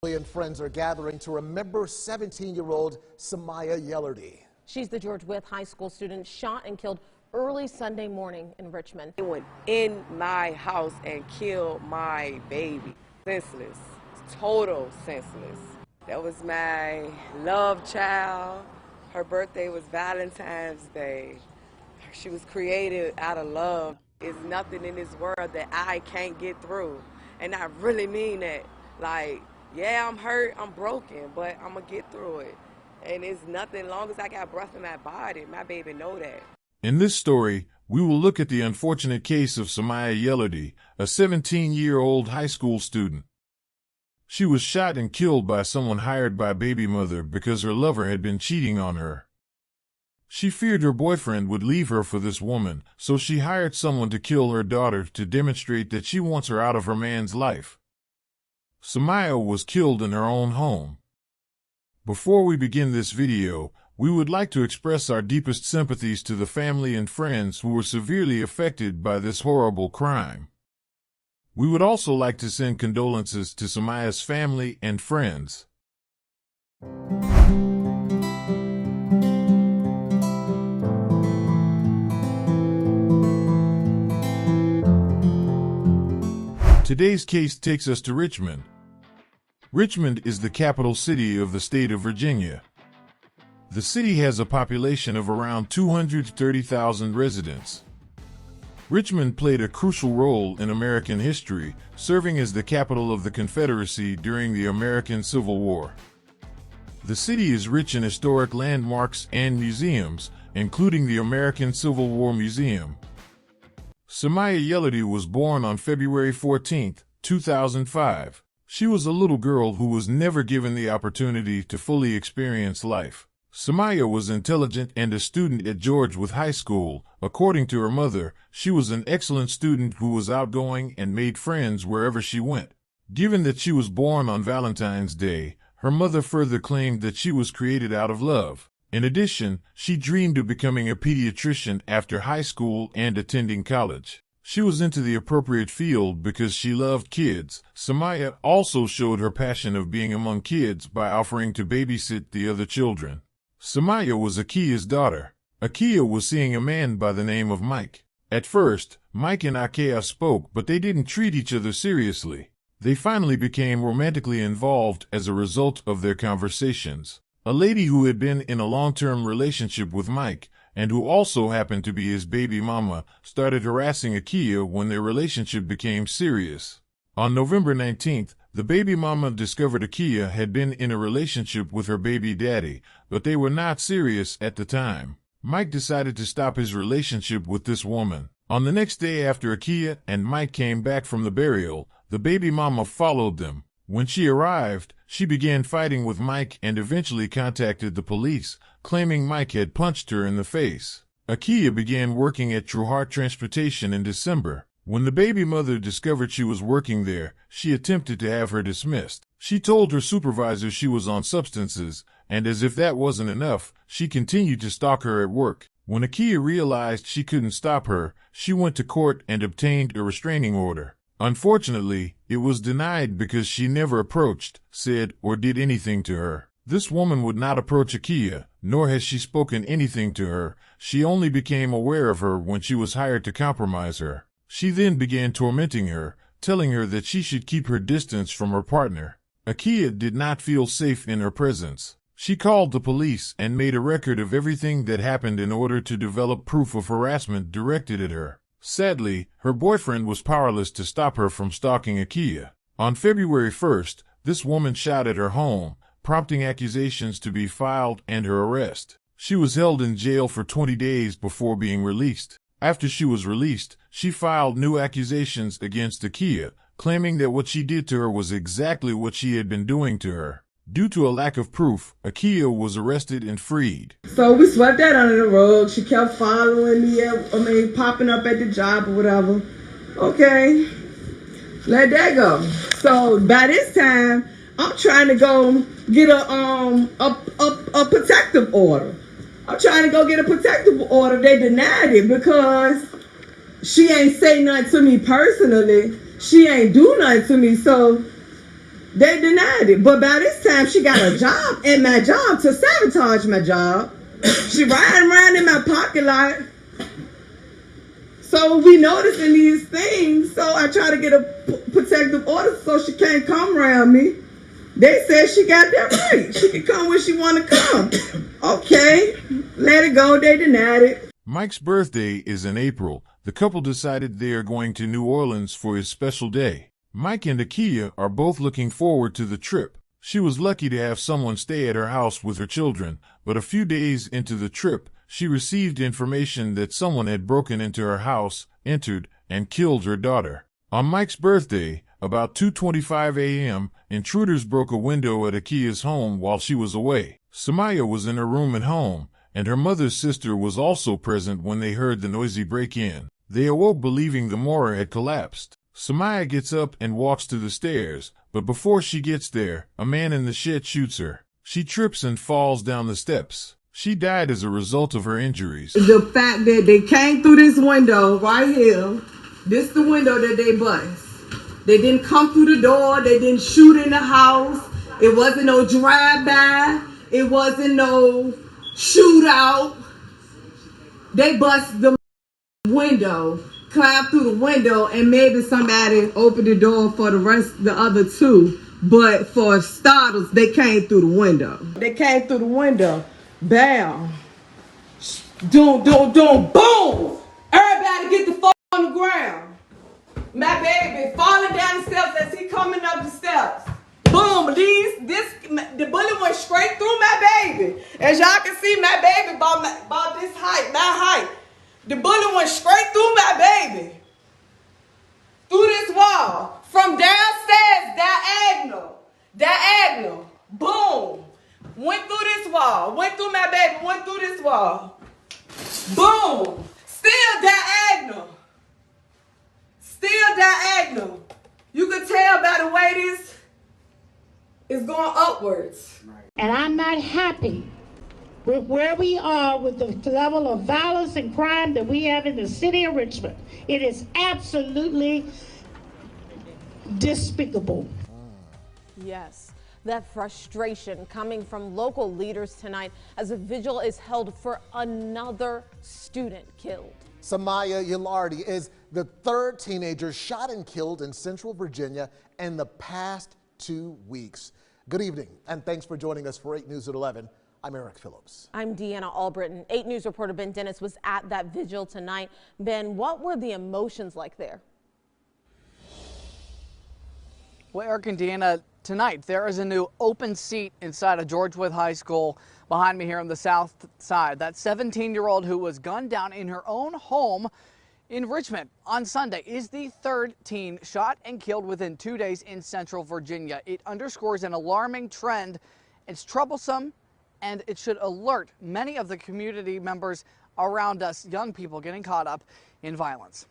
And friends are gathering to remember 17-year-old Samiyah Yellardy. She's the George Wythe High School student shot and killed early Sunday morning in Richmond. They went in my house and killed my baby. Senseless, total senseless. That was my love child. Her birthday was Valentine's Day. She was created out of love. There's nothing in this world that I can't get through. And I really mean that. Like, yeah, I'm hurt, I'm broken, but I'm gonna get through it. And it's nothing, long as I got breath in my body, my baby know that. In this story, we will look at the unfortunate case of Samiyah Yellardy, a 17-year-old high school student. She was shot and killed by someone hired by a baby mother because her lover had been cheating on her. She feared her boyfriend would leave her for this woman, so she hired someone to kill her daughter to demonstrate that she wants her out of her man's life. Samiyah was killed in her own home. Before we begin this video, we would like to express our deepest sympathies to the family and friends who were severely affected by this horrible crime. We would also like to send condolences to Samiyah's family and friends. Today's case takes us to Richmond. Richmond is the capital city of the state of Virginia. The city has a population of around 230,000 residents. Richmond played a crucial role in American history, serving as the capital of the Confederacy during the American Civil War. The city is rich in historic landmarks and museums, including the American Civil War Museum. Samiyah Yellardy was born on February 14, 2005. She was a little girl who was never given the opportunity to fully experience life. Samiyah was intelligent and a student at George Wythe High School. According to her mother, she was an excellent student who was outgoing and made friends wherever she went. Given that she was born on Valentine's Day, her mother further claimed that she was created out of love. In addition, she dreamed of becoming a pediatrician after high school and attending college. She was into the appropriate field because she loved kids. Samiyah also showed her passion of being among kids by offering to babysit the other children. Samiyah was Akeyia's daughter. Akeyia was seeing a man by the name of Mike. At first, Mike and Akeyia spoke, but they didn't treat each other seriously. They finally became romantically involved as a result of their conversations. A lady who had been in a long-term relationship with Mike, and who also happened to be his baby mama, started harassing Akeyia when their relationship became serious. On November 19th, the baby mama discovered Akeyia had been in a relationship with her baby daddy, but they were not serious at the time. Mike decided to stop his relationship with this woman. On the next day after Akeyia and Mike came back from the burial, the baby mama followed them. When she arrived, she began fighting with Mike and eventually contacted the police, claiming Mike had punched her in the face. Akeyia began working at True Heart Transportation in December. When the baby mother discovered she was working there, she attempted to have her dismissed. She told her supervisor she was on substances, and as if that wasn't enough, she continued to stalk her at work. When Akeyia realized she couldn't stop her, she went to court and obtained a restraining order. Unfortunately, it was denied because she never approached, said, or did anything to her. This woman would not approach Akeyia, nor has she spoken anything to her. She only became aware of her when she was hired to compromise her. She then began tormenting her, telling her that she should keep her distance from her partner. Akeyia did not feel safe in her presence. She called the police and made a record of everything that happened in order to develop proof of harassment directed at her. Sadly, her boyfriend was powerless to stop her from stalking Akeyia. On February 1st, this woman shot at her home, prompting accusations to be filed and her arrest. She was held in jail for 20 days before being released. After she was released, she filed new accusations against Akeyia, claiming that what she did to her was exactly what she had been doing to her. Due to a lack of proof, Akeyia was arrested and freed. So we swept that under the rug. She kept following me, popping up at the job or whatever. Okay, let that go. So by this time, I'm trying to go get a protective order. I'm trying to go get a protective order. They denied it because she ain't say nothing to me personally. She ain't do nothing to me. So They denied it. But by this time, she got a job at my job to sabotage my job. She riding around in my parking lot. So we noticing these things. So I try to get a protective order so she can't come around me. They said she got that right. She can come when she want to come. Okay, let it go. They denied it. Mike's birthday is in April. The couple decided they are going to New Orleans for his special day. Mike and Akeyia are both looking forward to the trip. She was lucky to have someone stay at her house with her children, but a few days into the trip, she received information that someone had broken into her house, entered, and killed her daughter. On Mike's birthday, about 2:25 a.m., intruders broke a window at Akeyia's home while she was away. Samiyah was in her room at home, and her mother's sister was also present when they heard the noisy break-in. They awoke believing the Momma had collapsed. Samiyah gets up and walks to the stairs, but before she gets there, a man in the shed shoots her. She trips and falls down the steps. She died as a result of her injuries. The fact that they came through this window right here, this the window that they bust. They didn't come through the door. They didn't shoot in the house. It wasn't no drive-by. It wasn't no shootout. They bust the window, climbed through the window, and maybe somebody opened the door for the other two. But for starters, they came through the window. They came through the window. Bam. Doom, doom, doom, boom. Everybody get the fuck on the ground. My baby falling down the steps as he coming up the steps. Boom, the bullet went straight through my baby. As y'all can see, my baby about this height, my height. The bullet went straight through my baby. Through this wall. From downstairs, diagonal. Boom. Went through this wall. Went through my baby. Went through this wall. Boom. Still diagonal. Still diagonal. You can tell by the way this is going upwards. And I'm not happy with where we are with the level of violence and crime that we have in the city of Richmond. It is absolutely despicable. Yes, that frustration coming from local leaders tonight as a vigil is held for another student killed. Samiyah Yellardy is the third teenager shot and killed in Central Virginia in the past 2 weeks. Good evening, and thanks for joining us for 8 News at 11. I'm Eric Phillips. I'm Deanna Albritton. 8 News reporter Ben Dennis was at that vigil tonight. Ben, what were the emotions like there? Well, Eric and Deanna, tonight there is a new open seat inside of George Wythe High School behind me here on the south side. That 17-year-old who was gunned down in her own home in Richmond on Sunday is the third teen shot and killed within 2 days in Central Virginia. It underscores an alarming trend. It's troublesome, and it should alert many of the community members around us, young people getting caught up in violence.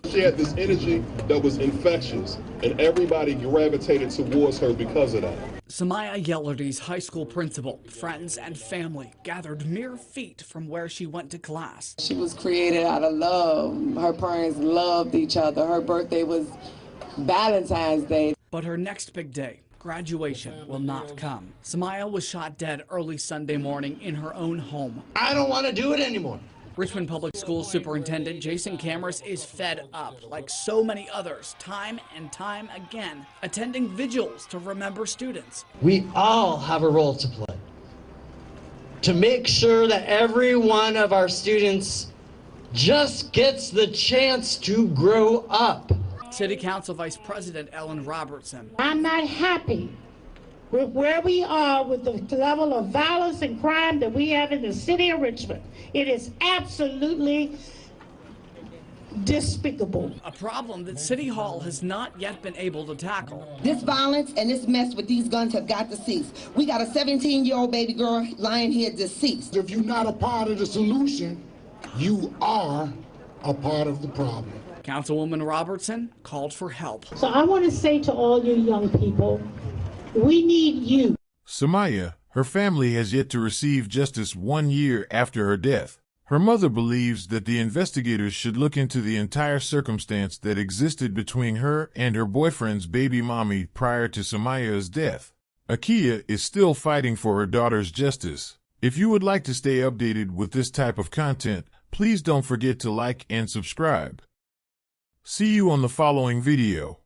She had this energy that was infectious, and everybody gravitated towards her because of that. Samiyah Yellardy's high school principal, friends, and family gathered mere feet from where she went to class. She was created out of love. Her parents loved each other. Her birthday was Valentine's Day. But her next big day, graduation, will not come. Samiyah was shot dead early Sunday morning in her own home. I don't want to do it anymore. Richmond Public Schools Superintendent Jason Cameras is fed up, like so many others, time and time again, attending vigils to remember students. We all have a role to play to make sure that every one of our students just gets the chance to grow up. City Council Vice President Ellen Robertson. I'm not happy with where we are with the level of violence and crime that we have in the city of Richmond. It is absolutely despicable. A problem that City Hall has not yet been able to tackle. This violence and this mess with these guns have got to cease. We got a 17-year-old baby girl lying here deceased. If you're not a part of the solution, you are a part of the problem. Councilwoman Robertson called for help. So I want to say to all you young people, we need you. Samiyah, her family has yet to receive justice 1 year after her death. Her mother believes that the investigators should look into the entire circumstance that existed between her and her boyfriend's baby mommy prior to Samiyah's death. Akeyia is still fighting for her daughter's justice. If you would like to stay updated with this type of content, please don't forget to like and subscribe. See you on the following video.